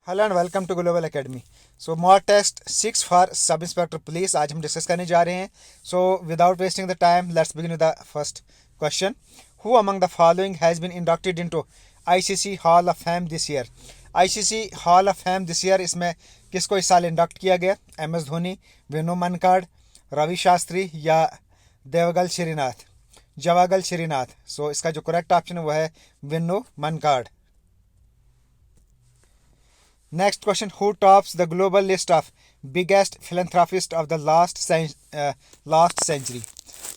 Hello and welcome to Global Academy. So mock test 6 for sub inspector police आज हम discuss करने जा रहे हैं। So without wasting the time let's begin with the first question. Who among the following has been inducted into ICC hall of fame this year. ICC hall of fame this year इसमें किसको इस साल induct किया गया? M S Dhoni, Venu Mankad, Ravi Shastri या देवगल श्रीनाथ, जवागल श्रीनाथ। सो इसका जो correct option है वो है Venu मनकाड। Next question: Who tops the global list of biggest philanthropists of the last century?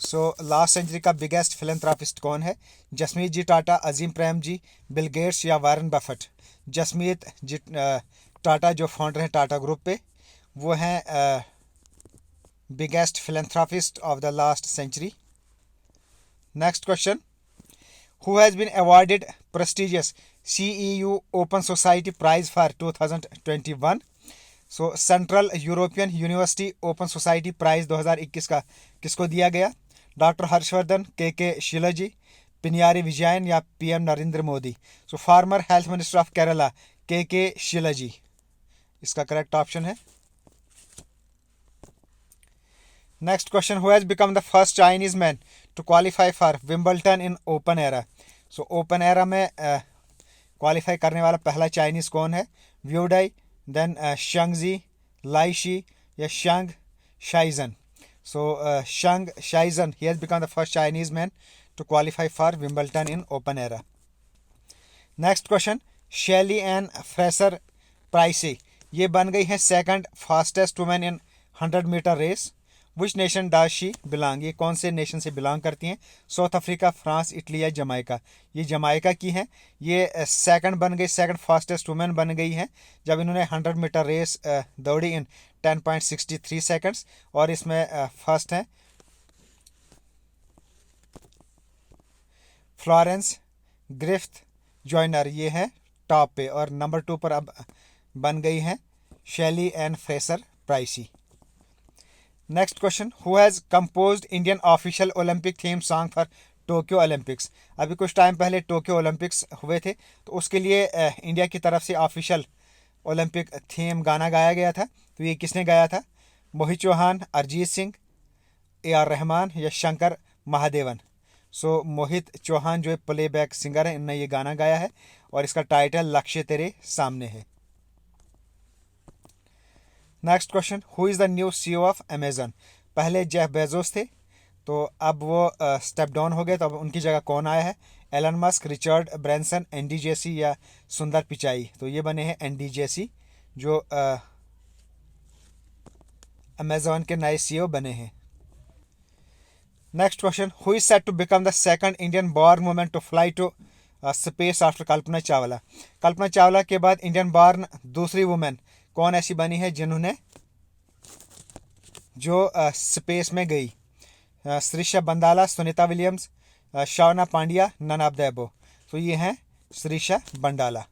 So last century का biggest philanthropist कौन है? जसमीत जी टाटा, अजीम प्रेम जी, बिल गेट्स या वारन बफेट। जसमीत जी टाटा जो फाउंडर हैं टाटा ग्रुप पे, वो हैं biggest philanthropist of the last century. Next question: Who has been awarded prestigious CEU Open Society Prize for 2021? So Central European University Open Society Prize 2021 का किसको दिया गया? डॉक्टर हर्षवर्धन, के शिलाजी, पिनियारी विजयन या PM Narendra Modi. So former health minister of Kerala के शिलाजी इसका correct option है। Next question: who has become the first Chinese man to qualify for Wimbledon in open era? So open era में क्वालिफाई करने वाला पहला चाइनीज कौन है? व्यूडाई, देन शंगजी, लाइशी या Zhang Zhizhen. So Zhang Zhizhen he has become the first Chinese man to qualify for Wimbledon in open era. Next question: Shelly Ann Fraser Pryce ये बन गई है second fastest women in 100 meter race. Which nation does she belong? ये कौन से nation से belong करती हैं? साउथ अफ्रीका, फ्रांस, इटली या जमाइका। ये जमाइका की हैं। ये सेकंड बन गई, सेकंड फास्टेस्ट वुमेन बन गई हैं जब इन्होंने 100 मीटर रेस दौड़ी इन 10.63 सेकंड्स। और इसमें फर्स्ट हैं फ्लोरेंस ग्रिफ्थ जॉइनर, ये हैं टॉप पे। और नंबर 2 पर अब बन गई हैं Shelly Ann Fraser Pryce. Next question: who has composed Indian official Olympic theme song for Tokyo Olympics? अभी कुछ टाइम पहले टोक्यो ओलंपिक्स हुए थे, तो उसके लिए इंडिया की तरफ से ऑफिशियल ओलंपिक थीम गाना गाया गया था। तो ये किसने गाया था? मोहित चौहान, अरिजीत सिंह, AR रहमान या शंकर महादेवन। सो मोहित चौहान जो प्लेबैक सिंगर है, इनने ये गाना गाया है और इसका टाइटल लक्ष्य तेरे सामने है। Next question: who is the new CEO of Amazon? पहले जेफ बेजोस थे, तो अब वो स्टेप डाउन हो गए, तो अब उनकी जगह कौन आया है? Elon Musk, Richard Branson, Andy Jassy या सुंदर पिचाई। तो ये बने हैं एंडी जेसी जो अमेजोन के नए CEO बने हैं। Next question: who is set to become the second Indian born women to fly to space after Kalpana Chawla? Kalpana Chawla के बाद इंडियन बॉर्न दूसरी वुमेन कौन ऐसी बनी है जिन्होंने जो स्पेस में गई? Sirisha Bandla, Sunita Williams, Shawna Pandya, none of the above. तो ये हैं Sirisha Bandla.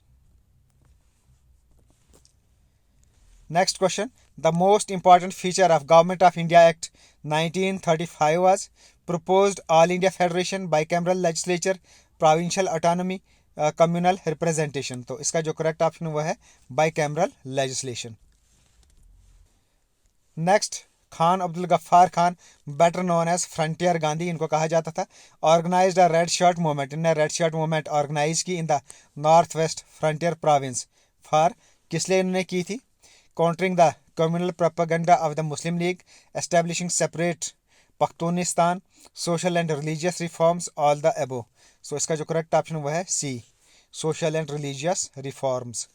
Next question: the most important feature of government of India act 1935 was proposed all India federation, bicameral legislature, provincial autonomy, communal representation. तो इसका जो करेक्ट ऑप्शन वो है bicameral legislation. Next: Khan Abdul Ghaffar Khan, better known as frontier Gandhi, इनको कहा जाता था। Organized a red shirt movement, इन्हें रेड शर्ट मूवमेंट ऑर्गेनाइज की in the north west frontier province for, किस लिए इन्होंने की थी? Countering the communal propaganda of the Muslim League, establishing separate Pakhtunistan, social and religious reforms, all the above. So इसका जो correct option वो है C, social and religious reforms.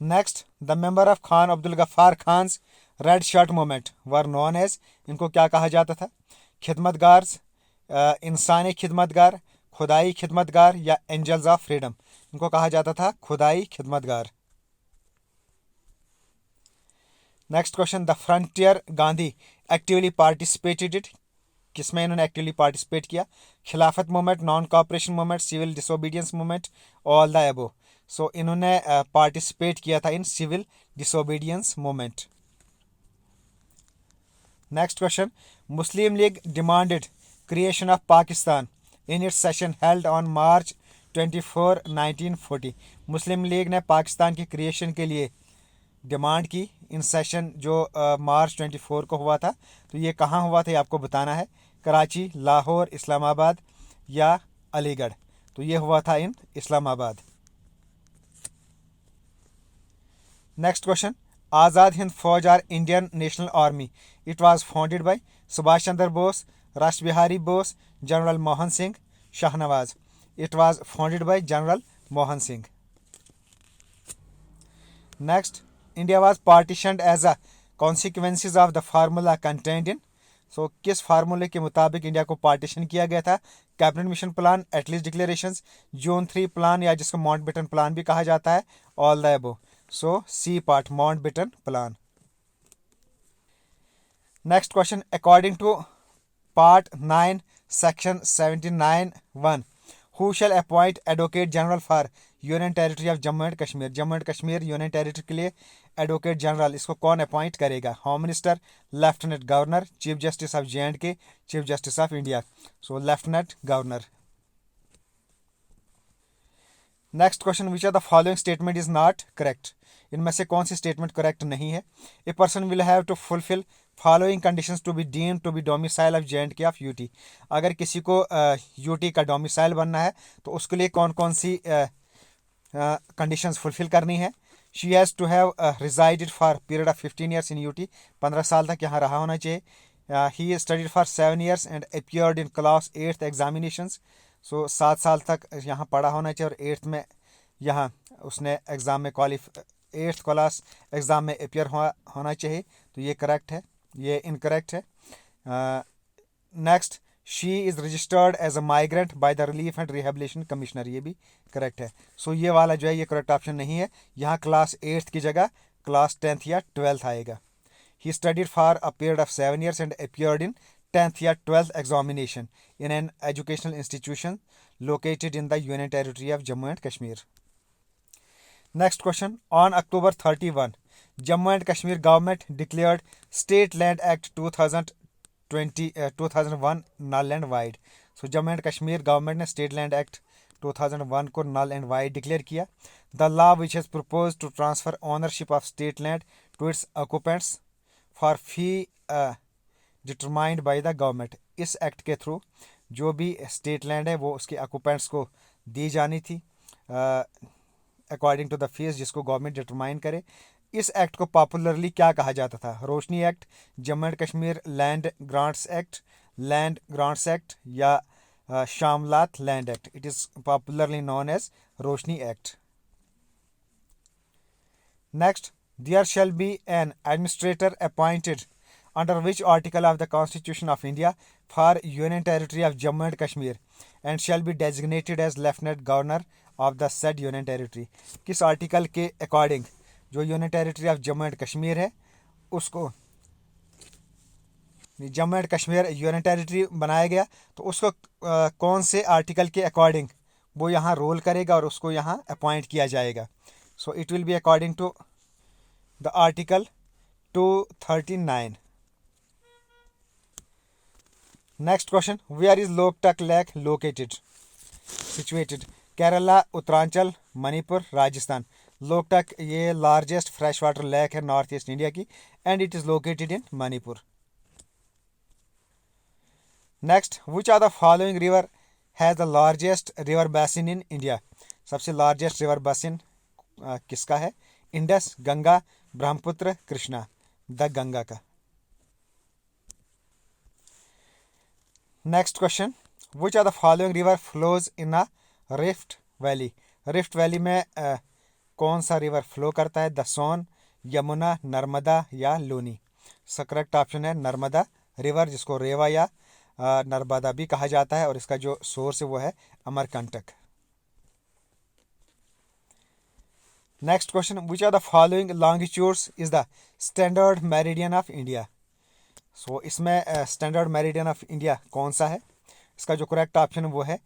Next: the member of Khan Abdul Ghaffar Khan's red shirt movement were known as, इनको क्या कहा जाता था? खिदमतगार, इंसानी खिदमतगार, खुदाई खिदमतगार या एंजल्स ऑफ फ्रीडम। इनको कहा जाता था Khudai Khidmatgar. Next question: the frontier Gandhi actively participated it, किसमें इन्होंने एक्टिवली पार्टिसिपेट किया? Khilafat movement, non cooperation movement, civil disobedience movement, all the above. So इन्होंने पार्टिसिपेट किया था in civil disobedience movement. Next question: Muslim League demanded creation of Pakistan in its session held on March 1940। Muslim League ने पाकिस्तान की creation के लिए demand की in session जो मार्च 24 को हुआ था। तो ये कहाँ हुआ था ये आपको बताना है, कराची, लाहौर, इस्लामाबाद या अलीगढ़। तो ये हुआ था in Islamabad. Next question, Azad Hind Fauj or Indian national army, it was founded by Subhash Chandra Bose, Rash Behari Bose, general Mohan Singh, Shahnawaz. It was founded by general Mohan Singh. Next, India was partitioned as a consequences of the formula content in. So किस फार्मूले के मुताबिक इंडिया को partition किया गया था? Cabinet mission plan, Attlee's declarations, June 3 plan या जिसको माउंटबेटन प्लान भी कहा जाता है, all the above. So C part, Mountbatten plan. Next question, according to part 9 section 79(1), who shall appoint advocate general for union territory of Jammu and Kashmir. Jammu and Kashmir union territory के लिए advocate general इसको कौन appoint करेगा? Home minister, lieutenant governor, chief justice of J&K, chief justice of India. So lieutenant governor. Next question, which are the following statement is not correct. इनमें से कौन सी statement correct नहीं है? A person will have to fulfil following conditions to be deemed to be domicile of J&K of UT. अगर किसी को UT का डोमिसाइल बनना है तो उसके लिए कौन कौन सी कंडीशंस फुलफिल करनी है? She has to have resided for period of 15 years in UT, 15 साल तक यहाँ रहा होना चाहिए। He studied for 7 years and appeared in class 8th examinations. So 7 साल तक यहाँ पढ़ा होना चाहिए और 8th में यहाँ उसने एग्ज़ाम में 8th क्लास एग्ज़ाम में अपीयर होना चाहिए। तो ये करेक्ट है, ये इनकरेक्ट है। Next, she is registered as a migrant by the relief and rehabilitation commissioner, ये भी करेक्ट है। सो ये वाला जो है ये करेक्ट ऑप्शन नहीं है, यहाँ क्लास 8th की जगह क्लास 10th या 12th आएगा। ही studied for a period of 7 years and appeared in 10th या 12th examination in an educational institution located in the Union Territory of Jammu and Kashmir. Next question, on October 31, Jammu and Kashmir government declared State Land Act 2001 null and void. So Jammu and Kashmir government ने State Land Act 2001 को null and void declare किया. The law which has proposed to transfer ownership of state land to its occupants for fee determined by the government. इस act के through जो भी state land है वो उसके occupants को दी जानी थी अकॉर्डिंग टू द फीस जिसको गवर्नमेंट डिटरमाइन करे। इस एक्ट को पॉपुलरली क्या कहा जाता था? Roshni act, Jammu and Kashmir land grants act, land grants act या Shamlat land act. It is popularly known as Roshni act. Next, there shall be an administrator appointed under which article of the Constitution of India for Union Territory of Jammu and Kashmir and shall be designated as Lieutenant Governor of the said Union Territory। किस article के according जो union territory of Jammu and Kashmir है उसको Jammu and Kashmir union territory बनाया गया, तो उसको कौन से आर्टिकल के अकॉर्डिंग वो यहाँ रोल करेगा और उसको यहाँ अपॉइंट किया जाएगा? So it will be according to the article 239। Next question, where is Loktak lake located? Situated Kerala, Uttaranchal, Manipur, Rajasthan. Loktak ये लार्जेस्ट फ्रेश वाटर लेक है नॉर्थ ईस्ट इंडिया की and it is located in Manipur. Next, which are the following river has the largest river basin in India? सबसे largest river basin किसका है? Indus, Ganga, Brahmaputra, Krishna. The Ganga का। Next question, which are the following river flows in a rift valley? Rift valley में कौन सा river flow करता है? The सोन, यमुना, नर्मदा या लूनी। सो करेक्ट ऑप्शन है नर्मदा रिवर, जिसको रेवा या नर्मदा भी कहा जाता है और इसका जो सोर्स है वो है Amarkantak. Next question, which are the following longitudes is the standard meridian of India? So इसमें स्टैंडर्ड मेरिडियन ऑफ इंडिया कौन सा है? इसका जो करेक्ट ऑप्शन है वो है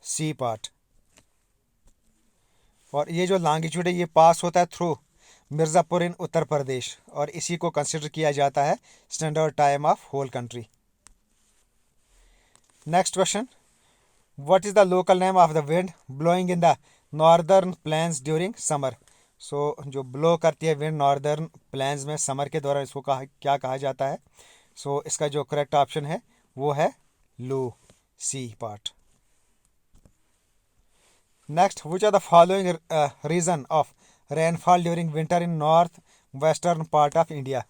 सी पार्ट। और ये जो लॉन्गिट्यूड है ये पास होता है थ्रू मिर्ज़ापुर इन उत्तर प्रदेश और इसी को कंसिडर किया जाता है standard time of whole country. Next question, What is the local name of the wind blowing in the northern plains during summer? सो जो ब्लो करती है विंड नॉर्दर्न प्लेन्स में समर के दौरान, इसको क्या कहा जाता है? सो इसका जो करेक्ट ऑप्शन है वो है लू, C part. Next, which are the following reason of rainfall during winter in north western part of India?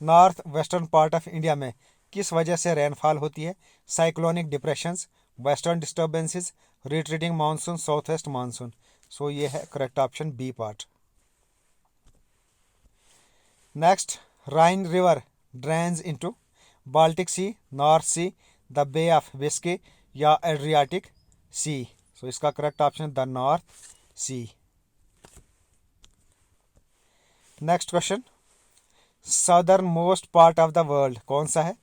North western part of India में किस वजह से रेनफॉल होती है? Cyclonic depressions, western disturbances, retreating monsoon, south west monsoon. So ये है correct option B part. Next, Rhine river drains into Baltic sea, north sea, the bay of Biscay या Adriatic sea. So इसका correct option the north sea. Next question, southern most part of the world कौन सा है?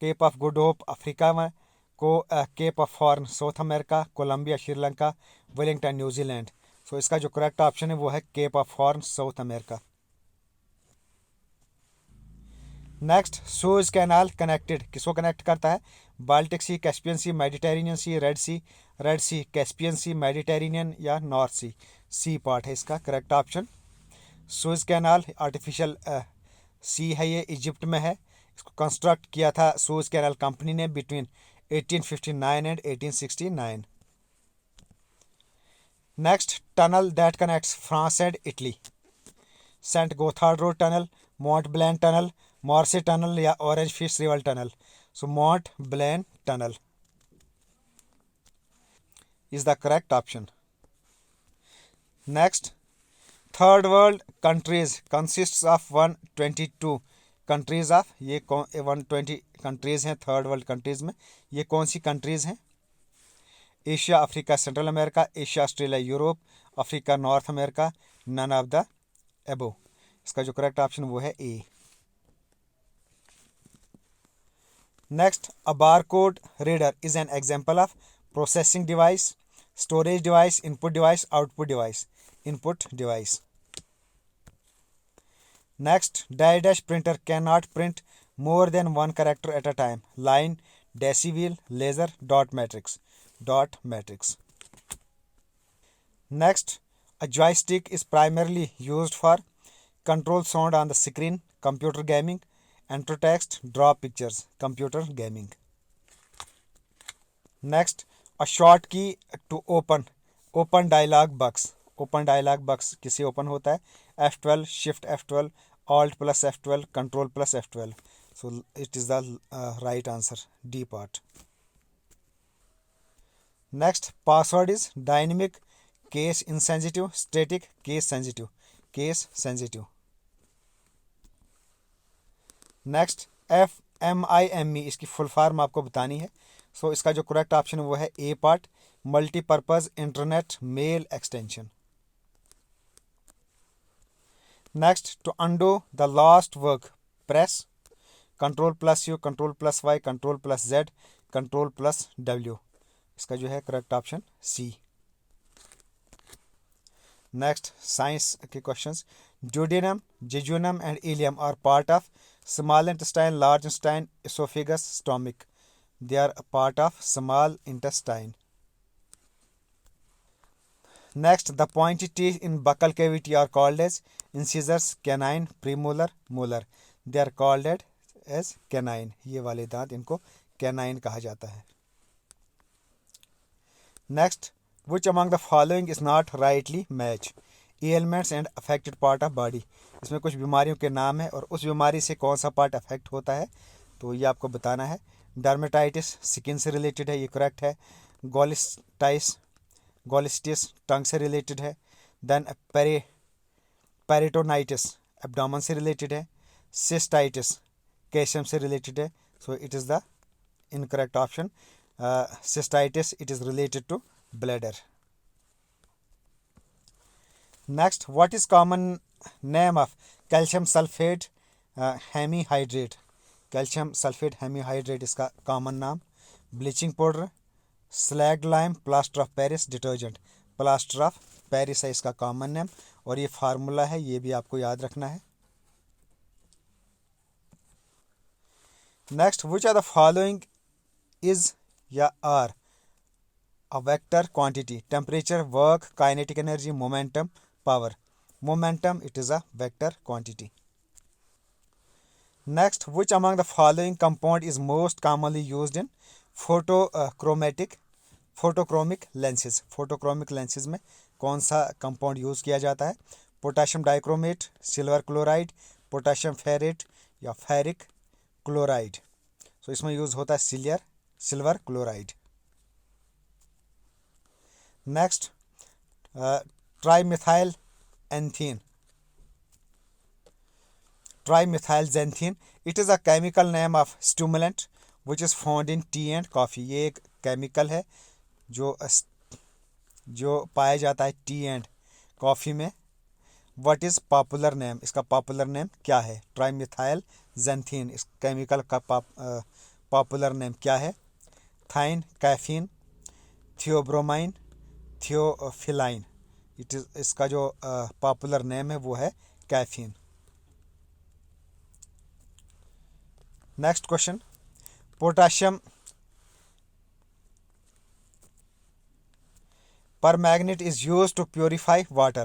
Cape of good hope Africa में, को cape of horn South America, Colombia Sri Lanka, Wellington New Zealand. So इसका जो correct option है वो है cape of horn South America. Next, Suez canal connected किसको कनेक्ट करता है? Baltic sea, Caspian sea, Mediterranean sea, red sea, Caspian sea, Mediterranean या north sea. C part है इसका correct option. Suez canal artificial sea है, ये Egypt में है। इसको कंस्ट्रक्ट किया था सूएज कैनाल कंपनी ने between 1859 and 1869। Next, tunnel that connects France and Italy? Saint Gothard road tunnel, Mont Blanc tunnel, Morse tunnel या Orange Fish river tunnel. So Mont Blanc tunnel is the correct option. Next, third world countries consists of 122 countries of, ये 120 countries हैं third world countries में। ये कौन सी countries हैं? Asia, Africa, central America, Asia, Australia, Europe, Africa, north America, none of the above. इसका जो correct option वो है A. Next, a barcode reader is an example of processing device, storage device, input device, output device. Input device. Next, die dash printer can not print more than one character at a time. Line, daisy wheel, laser, dot matrix. Dot matrix. Next, a joystick is primarily used for control sound on the screen, computer gaming, enter text, draw pictures, computer gaming. Next, a short key to open dialog box. Open dialog box किसे open होता है? F12, Shift F12, Alt plus F12, Control plus F12. So it is the right answer, D part. Next, password is dynamic, case insensitive, static, case sensitive. Case sensitive. Next, FMIME इसकी full form आपको बतानी है। सो इसका जो correct option है वो है A part, multipurpose internet mail extension. Next, to undo the last work press control plus U, control plus Y, control plus Z, control plus W. इसका जो है correct option C. Next, science के questions. Duodenum, jejunum and ileum are part of small intestine, large intestine, oesophagus, stomach. They are part of small intestine. Next, the pointy teeth in buccal cavity are called as incisors, canine, premolar, molar. They are called as canine. ये वाले दांत इनको canine कहा जाता है। Next, which among the following is not rightly match? Ailments and affected part of body. इसमें कुछ बीमारियों के नाम है और उस बीमारी से कौन सा पार्ट अफेक्ट होता है, तो ये आपको बताना है। डर्मेटाइटिस स्किन से रिलेटेड है, ये करेक्ट है। गॉलिस्टिस टंग से रिलेटेड है। देन पेरिटोनाइटिस एब्डोमेन से रिलेटेड है। सिस्टाइटिस कैल्शियम से रिलेटेड है। So it is the incorrect option. Cystitis it is related to bladder. Next, what is common name of calcium sulfate hemihydrate? Calcium sulfate hemihydrate इसका common नाम। Bleaching powder, slag lime, plaster of Paris detergent. Plaster of Paris है इसका common name और ये formula है, ये भी आपको याद रखना है। Next, which are the following is या are A vector quantity, temperature, work, kinetic energy, momentum, power. Momentum, it is a vector quantity. Next, which among the following compound is most commonly used in photochromic lenses? Photochromic lenses में कौन सा compound use किया जाता है? Potassium dichromate, silver chloride, potassium ferrate या ferric chloride. So इसमें use होता है silver chloride. Next, trimethylxanthine. Trimethylxanthine, it is a chemical name of stimulant which is found in tea and coffee. ये एक chemical है जो पाया जाता है टी एंड कॉफ़ी में. व्हाट इज़ पॉपुलर नेम, इसका पॉपुलर नेम क्या है? ट्राईमिथाइलxanthine, इस केमिकल का पॉपुलर नेम क्या है? थाइन, कैफीन, थियोब्रोमाइन, थियोफिलाइन. इसका जो पॉपुलर नेम है वो है caffeine. Next question. Potassium permanganate is used to purify water.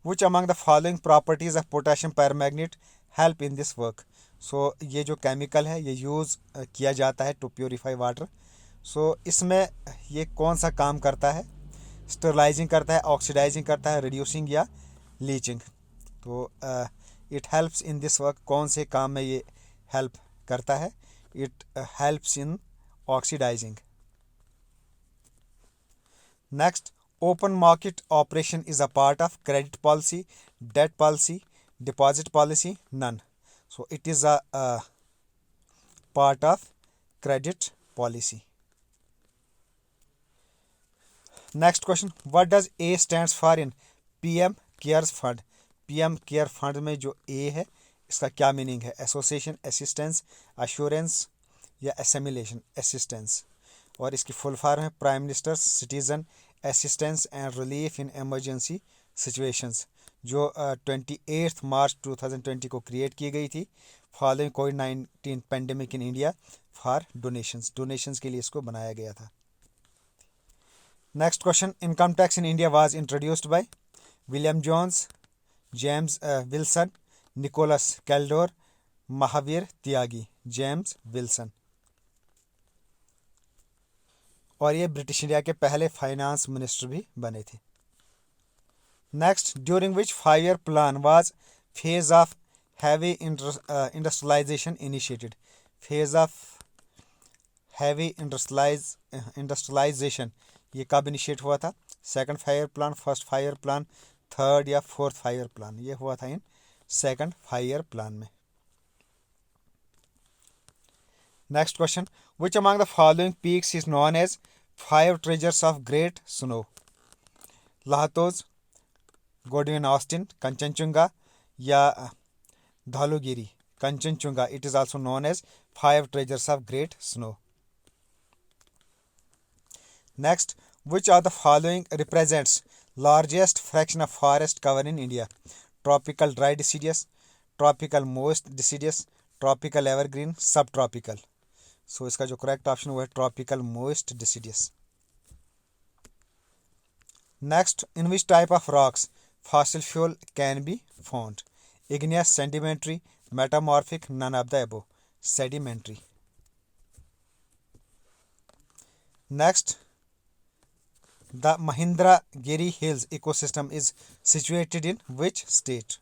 Which among the following properties of potassium permanganate help in this work? So ये जो केमिकल है ये यूज़ किया जाता है टू प्योरीफाई वाटर. सो इसमें ये कौन सा काम करता है? स्टरलाइजिंग करता है, ऑक्सीडाइजिंग करता है, रिड्यूसिंग या लीचिंग. तो it helps in this work. कौन से काम में ये हेल्प करता है? It helps in oxidising. Next, open market operation is a part of credit policy, debt policy, deposit policy, none. So it is a part of credit policy. Next question, what does A stands for in PM cares fund? PM care fund में जो A है इसका क्या meaning है? Association, assistance, assurance या assimilation? Assistance. और इसकी full form है prime minister citizen assistance and relief in emergency situations, जो 28 मार्च 2020 को क्रिएट की गई थी फॉलोइंग कोविड-19 pandemic in India for donations के लिए इसको बनाया गया था. Next question, income tax in India was introduced by William Jones, James Wilson, Nicholas Kaldor, Mahavir Tyagi. James Wilson. और ये ब्रिटिश इंडिया के पहले फाइनेंस मिनिस्टर भी बने थे. Next, during which 5 year plan was phase of heavy industrialisation initiated? Phase of heavy industrialisation ये कब initiate हुआ था? Second 5 year plan, first 5 year plan, third या फोर्थ 5 year प्लान? ये हुआ था इन सेकंड 5 year प्लान में. Next question, which among the following peaks is known as 5 treasures of great snow? Lhotse, Godwin Austen, Kanchenjunga या Dhaulagiri? Kanchenjunga, it is also known as 5 treasures of great snow. Next, which of the following represents largest fraction of forest cover in India? Tropical dry deciduous, tropical moist deciduous, tropical evergreen, subtropical. So इसका जो correct option वो है tropical moist deciduous. Next, in which type of rocks fossil fuel can be found? Igneous, sedimentary, metamorphic, none of the above. Sedimentary. Next, the Mahendragiri Hills ecosystem is situated in which state?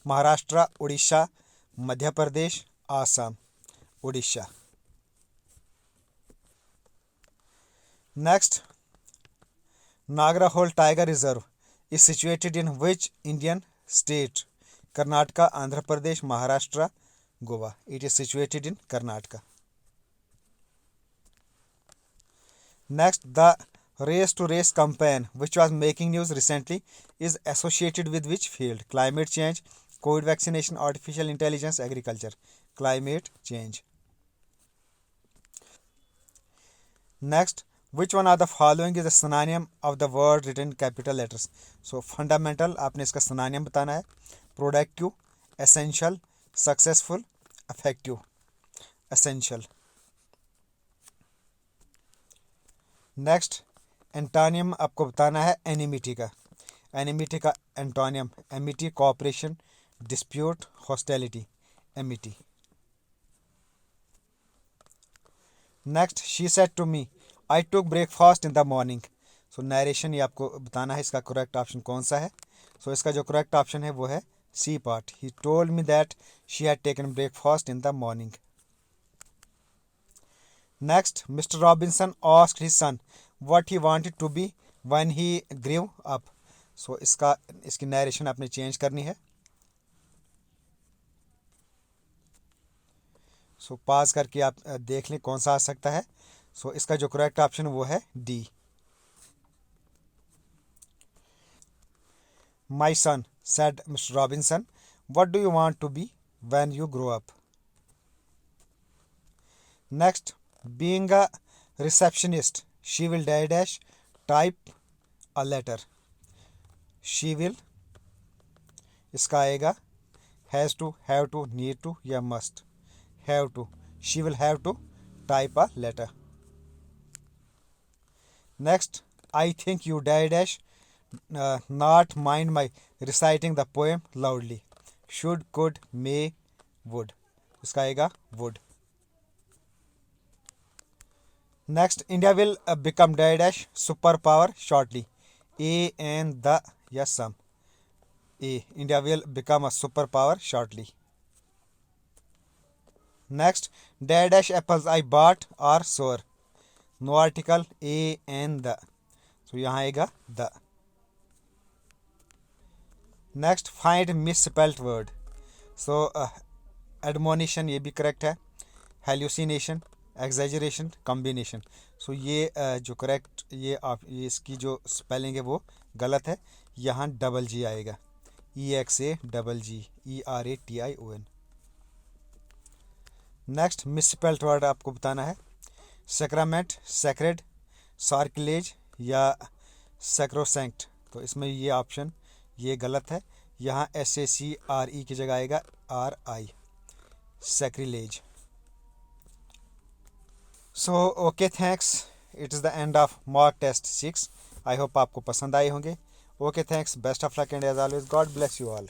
Maharashtra, Odisha, Madhya Pradesh, Assam. Odisha. Next, Nagarhole Tiger Reserve is situated in which Indian state? Karnataka, Andhra Pradesh, Maharashtra, Goa. It is situated in Karnataka. Next, the Race to Race campaign, which was making news recently, is associated with which field? Climate change, COVID vaccination, artificial intelligence, agriculture. Climate change. Next, which one of the following is a synonym of the word written in capital letters? So fundamental, आपने इसका synonym बताना है. Productive, essential, successful, effective. Essential. Next, antonym आपको बताना है enmity का। Enmity का antonym amity, cooperation, dispute, hostility, amity. Next, she said to me I took breakfast in the morning. So narration ये आपको बताना है इसका करेक्ट ऑप्शन कौन सा है। सो इसका जो करेक्ट ऑप्शन है वो है C part. He told me that she had taken breakfast in the morning. Next, mister Robinson asked his son what he wanted to be when he grew up. So इसकी narration आपने change करनी है। सो पास करके आप देख लें कौन सा आ सकता है। सो इसका जो करेक्ट ऑप्शन वो है D. My son said mister Robinson what do you want to be when you grow up. Next, being a receptionist she will dash type a letter. She will, इसका आएगा has to, have to, need to या must. Have to, she will have to type a letter. Next, I think you dash not mind my reciting the poem loudly. Should, could, may, would, इसका आएगा would. Next, India will become dash super power shortly. A and the या some. A, India will become a super power shortly. Next, dash apples I bought are sour. No article, A and the, तो यहाँ आएगा the. Next, find misspelt word. So admonition ये भी correct है। Hallucination, exaggeration, combination. सो ये जो correct ये इसकी जो स्पेलिंग है वो गलत है। यहाँ डबल जी आएगा, EXAGGERATION। नेक्स्ट, मिसस्पेल्ड वर्ड आपको बताना है। सेक्रामेंट, सेक्रेड, सार्किलेज या सेक्रोसेंक्ट। तो इसमें ये ऑप्शन ये गलत है। यहाँ SACRE की जगह आएगा RI, sacrilege. So okay, thanks. It is the end of mock test 6। I hope आपको पसंद आए होंगे। Okay, thanks, best of luck and as always god bless you all.